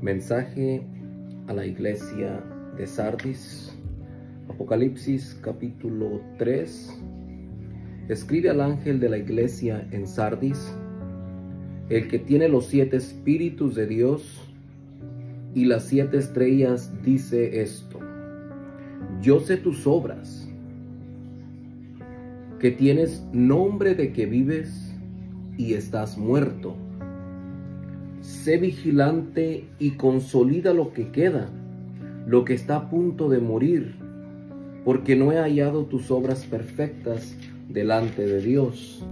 Mensaje a la iglesia de Sardis. Apocalipsis capítulo 3. Escribe al ángel de la iglesia en Sardis, el que tiene los 7 espíritus de Dios y las 7 estrellas, dice esto: yo sé tus obras, que tienes nombre de que vives y estás muerto. Sé vigilante y consolida lo que queda, lo que está a punto de morir, porque no he hallado tus obras perfectas delante de Dios.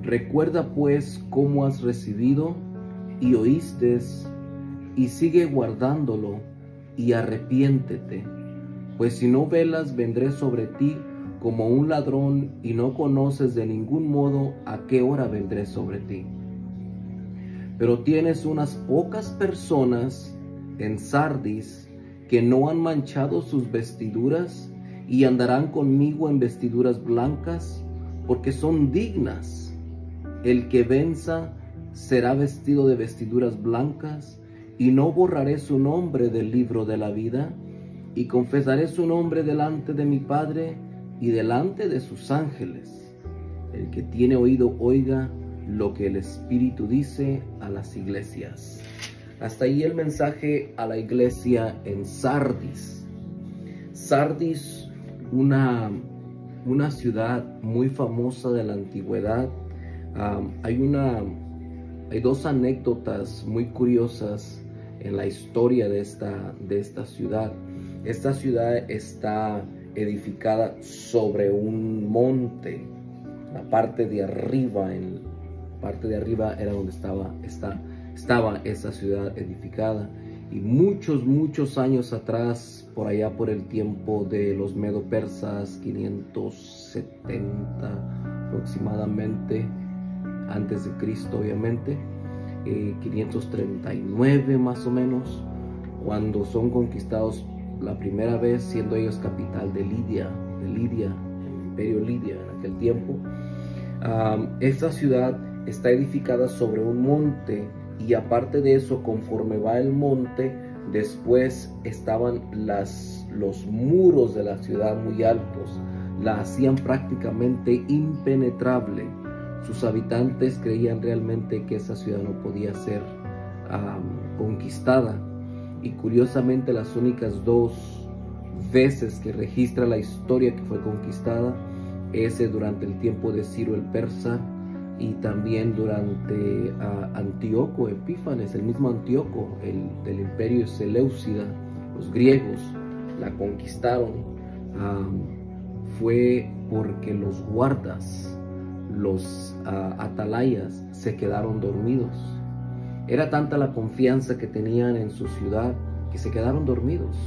Recuerda pues cómo has recibido y oíste, y sigue guardándolo, y arrepiéntete. Pues si no velas, vendré sobre ti como un ladrón, y no conoces de ningún modo a qué hora vendré sobre ti. Pero tienes unas pocas personas en Sardis que no han manchado sus vestiduras, y andarán conmigo en vestiduras blancas, porque son dignas. El que venza será vestido de vestiduras blancas, y no borraré su nombre del libro de la vida, y confesaré su nombre delante de mi Padre y delante de sus ángeles. El que tiene oído, oiga lo que el Espíritu dice a las iglesias. Hasta ahí el mensaje a la iglesia en Sardis. Sardis, una ciudad muy famosa de la antigüedad. Hay 2 anécdotas muy curiosas en la historia de esta ciudad. Esta ciudad está edificada sobre un monte. La parte de arriba era donde estaba esa ciudad edificada. Y muchos años atrás, por allá por el tiempo de los medo-persas, 570 aproximadamente, antes de Cristo obviamente, 539 más o menos, cuando son conquistados la primera vez, siendo ellos capital de Lidia, el imperio Lidia en aquel tiempo. Esta ciudad está edificada sobre un monte, y aparte de eso, conforme va el monte, después estaban los muros de la ciudad muy altos, la hacían prácticamente impenetrable. Sus habitantes creían realmente que esa ciudad no podía ser conquistada. Y curiosamente, las únicas 2 veces que registra la historia que fue conquistada es durante el tiempo de Ciro el Persa, y también durante Antíoco Epífanes, el mismo Antíoco, del imperio Seleucida. Los griegos la conquistaron. Fue porque los guardas, los atalayas, se quedaron dormidos. Era tanta la confianza que tenían en su ciudad que se quedaron dormidos.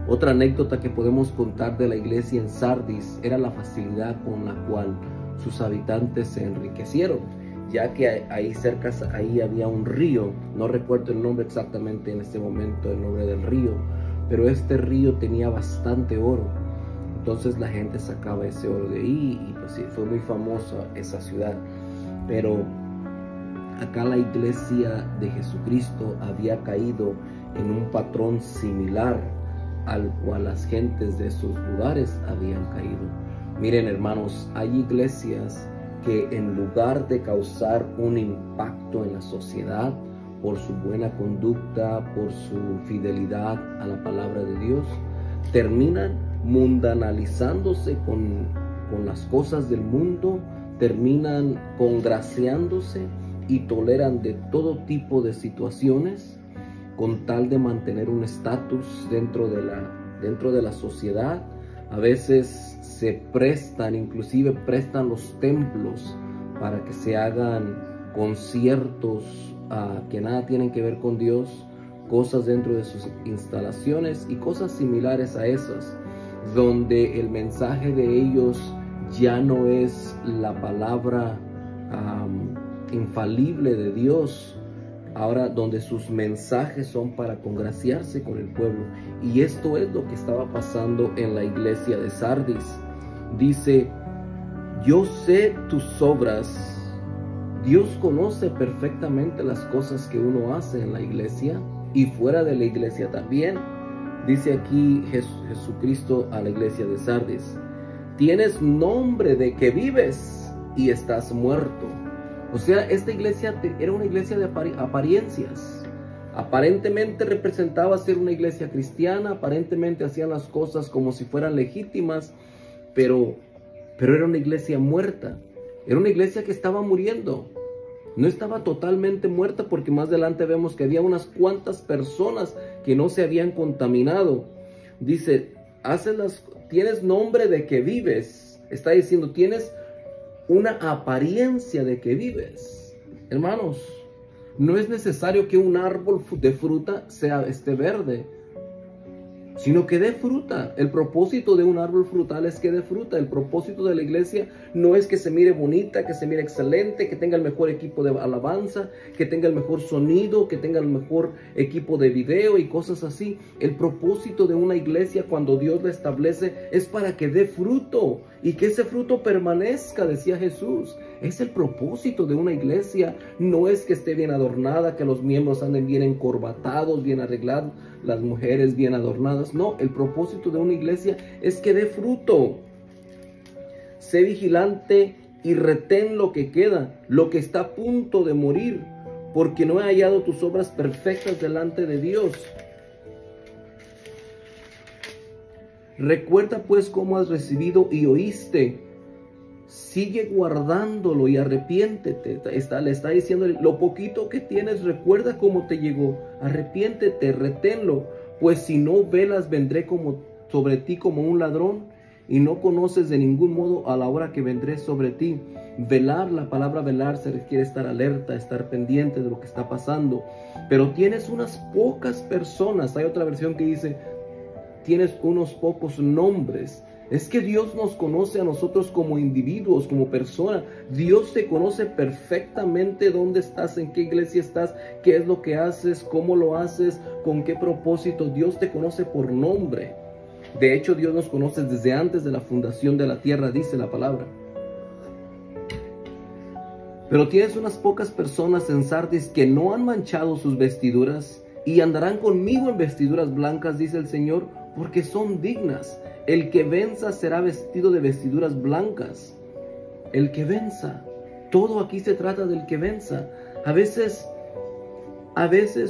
Otra anécdota que podemos contar de la iglesia en Sardis era la facilidad con la cual sus habitantes se enriquecieron, ya que ahí cerca había un río. No recuerdo el nombre exactamente en este momento, el nombre del río, pero este río tenía bastante oro. Entonces la gente sacaba ese oro de ahí, y pues sí, fue muy famosa esa ciudad. Pero acá la iglesia de Jesucristo había caído en un patrón similar al cual las gentes de esos lugares habían caído. Miren, hermanos, hay iglesias que en lugar de causar un impacto en la sociedad por su buena conducta, por su fidelidad a la palabra de Dios, terminan mundanalizándose con las cosas del mundo, terminan congraciándose y toleran de todo tipo de situaciones con tal de mantener un estatus dentro de la sociedad. A veces se inclusive prestan los templos para que se hagan conciertos que nada tienen que ver con Dios, cosas dentro de sus instalaciones y cosas similares a esas, donde el mensaje de ellos ya no es la palabra infalible de Dios, ahora donde sus mensajes son para congraciarse con el pueblo. Y esto es lo que estaba pasando en la iglesia de Sardis. Dice: yo sé tus obras, Dios conoce perfectamente las cosas que uno hace en la iglesia y fuera de la iglesia también. Dice aquí Jesucristo a la iglesia de Sardis: tienes nombre de que vives y estás muerto. O sea, esta iglesia era una iglesia de apariencias. Aparentemente representaba ser una iglesia cristiana, aparentemente hacían las cosas como si fueran legítimas, pero era una iglesia muerta. Era una iglesia que estaba muriendo. No estaba totalmente muerta, porque más adelante vemos que había unas cuantas personas que no se habían contaminado. Dice, tienes nombre de que vives. Está diciendo, tienes una apariencia de que vives. Hermanos, no es necesario que un árbol de fruta esté verde, sino que dé fruta. El propósito de un árbol frutal es que dé fruta. El propósito de la iglesia no es que se mire bonita, que se mire excelente, que tenga el mejor equipo de alabanza, que tenga el mejor sonido, que tenga el mejor equipo de video y cosas así. El propósito de una iglesia, cuando Dios la establece, es para que dé fruto y que ese fruto permanezca, decía Jesús. Es el propósito de una iglesia. No es que esté bien adornada, que los miembros anden bien encorbatados, bien arreglados, las mujeres bien adornadas. No, el propósito de una iglesia es que dé fruto. Sé vigilante y retén lo que queda, lo que está a punto de morir, porque no he hallado tus obras perfectas delante de Dios. Recuerda pues cómo has recibido y oíste. Sigue guardándolo y arrepiéntete. Le está diciendo, lo poquito que tienes, recuerda cómo te llegó. Arrepiéntete, reténlo. Pues si no velas, vendré sobre ti como un ladrón, y no conoces de ningún modo a la hora que vendré sobre ti. Velar, la palabra velar se requiere estar alerta, estar pendiente de lo que está pasando. Pero tienes unas pocas personas. Hay otra versión que dice, tienes unos pocos nombres. Es que Dios nos conoce a nosotros como individuos, como personas. Dios te conoce perfectamente dónde estás, en qué iglesia estás, qué es lo que haces, cómo lo haces, con qué propósito. Dios te conoce por nombre. De hecho, Dios nos conoce desde antes de la fundación de la tierra, dice la palabra. Pero tienes unas pocas personas en Sardis que no han manchado sus vestiduras y andarán conmigo en vestiduras blancas, dice el Señor, porque son dignas. El que venza será vestido de vestiduras blancas. El que venza. Todo aquí se trata del que venza. A veces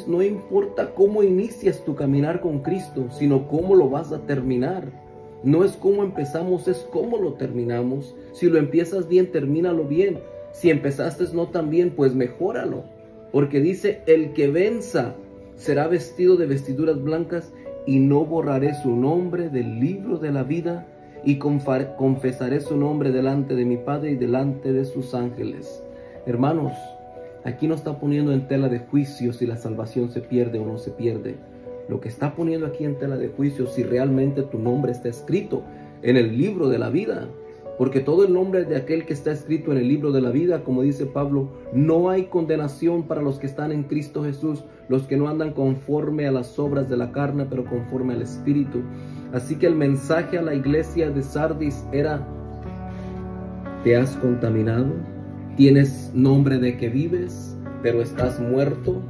no importa cómo inicias tu caminar con Cristo, sino cómo lo vas a terminar. No es cómo empezamos, es cómo lo terminamos. Si lo empiezas bien, termínalo bien. Si empezaste no tan bien, pues mejóralo. Porque dice, el que venza será vestido de vestiduras blancas, y no borraré su nombre del libro de la vida, y confesaré su nombre delante de mi Padre y delante de sus ángeles. Hermanos, aquí no está poniendo en tela de juicio si la salvación se pierde o no se pierde. Lo que está poniendo aquí en tela de juicio, si realmente tu nombre está escrito en el libro de la vida. Porque todo el nombre de aquel que está escrito en el libro de la vida, como dice Pablo, no hay condenación para los que están en Cristo Jesús, los que no andan conforme a las obras de la carne, pero conforme al Espíritu. Así que el mensaje a la iglesia de Sardis era: te has contaminado, tienes nombre de que vives, pero estás muerto.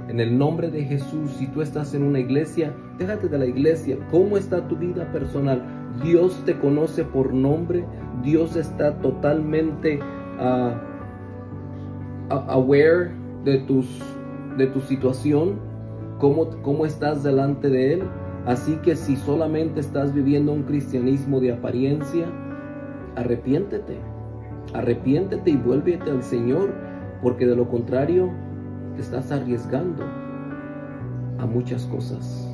En el nombre de Jesús, si tú estás en una iglesia, déjate de la iglesia. ¿Cómo está tu vida personal? Dios te conoce por nombre. Dios está totalmente aware de tu situación, cómo estás delante de Él. Así que si solamente estás viviendo un cristianismo de apariencia, arrepiéntete y vuélvete al Señor, porque de lo contrario te estás arriesgando a muchas cosas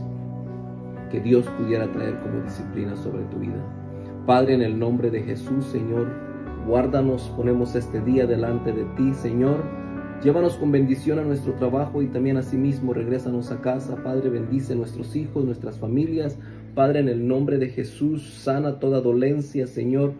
que Dios pudiera traer como disciplina sobre tu vida. Padre, en el nombre de Jesús, Señor, guárdanos, ponemos este día delante de ti, Señor. Llévanos con bendición a nuestro trabajo y también asimismo regrésanos a casa. Padre, bendice nuestros hijos, nuestras familias. Padre, en el nombre de Jesús, sana toda dolencia, Señor,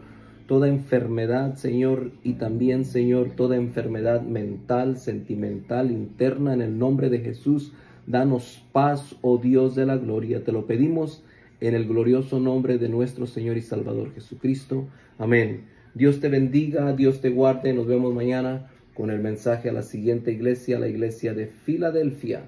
toda enfermedad, Señor, y también, Señor, toda enfermedad mental, sentimental, interna. En el nombre de Jesús, danos paz, oh Dios de la gloria. Te lo pedimos en el glorioso nombre de nuestro Señor y Salvador Jesucristo. Amén. Dios te bendiga, Dios te guarde. Nos vemos mañana con el mensaje a la siguiente iglesia, la iglesia de Filadelfia.